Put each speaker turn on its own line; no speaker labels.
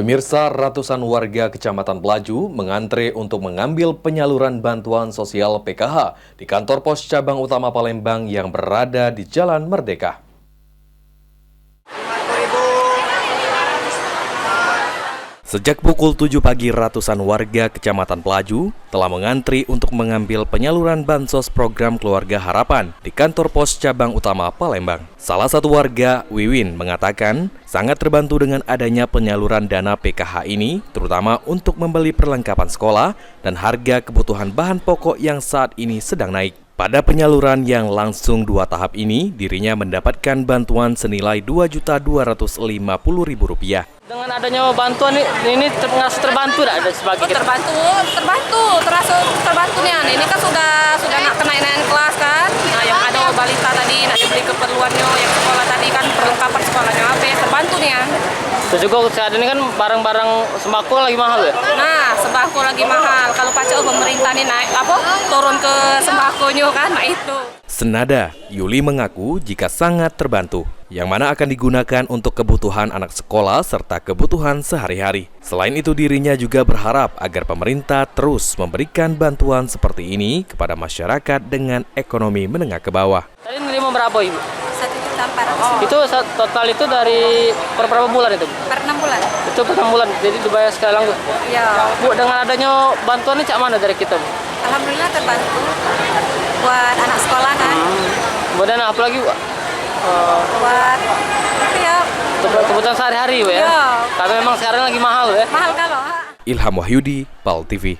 Pemirsa, ratusan warga Kecamatan Pelaju mengantre untuk mengambil penyaluran bantuan sosial PKH di kantor pos cabang utama Palembang yang berada di Jalan Merdeka. Sejak pukul 7 pagi, ratusan warga Kecamatan Pelaju telah mengantri untuk mengambil penyaluran bansos program Keluarga Harapan di kantor pos cabang utama Palembang. Salah satu warga, Wiwin, mengatakan sangat terbantu dengan adanya penyaluran dana PKH ini, terutama untuk membeli perlengkapan sekolah dan harga kebutuhan bahan pokok yang saat ini sedang naik. Pada penyaluran yang langsung 2 tahap ini, dirinya mendapatkan bantuan senilai Rp2.250.000.
Dengan adanya bantuan ini termasuk terbantu ada sebagai
terbantu nih. Ini kan sudah nak kenaikan kelas kan. Nah, yang ada balita tadi, nak beli keperluannya yang sekolah tadi kan perlengkapan sekolahnya apa terbantu nih ya.
Terus juga saat ini kan barang-barang sembako lagi mahal ya.
Nah, sembako lagi mahal. Kalau pacak pemerintah nih naik turun ke sembakonya kan, nah itu.
Senada, Yuli mengaku jika sangat terbantu, yang mana akan digunakan untuk kebutuhan anak sekolah serta kebutuhan sehari-hari. Selain itu, dirinya juga berharap agar pemerintah terus memberikan bantuan seperti ini kepada masyarakat dengan ekonomi menengah ke bawah.
Tadi nerima berapa, Ibu?
1.400.000.
Itu total itu dari per berapa bulan itu?
Per 6 bulan.
Itu per 6 bulan, jadi dibayar sekali langsung.
Ya.
Bu, dengan adanya bantuan ini cak mana dari kita, Bu?
Alhamdulillah terbantu buat anak sekolah kan.
Kemudian apa lagi, Bu?
Buat ya
Kebutuhan sehari-hari, Bu ya?
Iya.
Karena memang sekarang lagi mahal ya?
mahal kalau.
Ilham Wahyudi, PAL TV.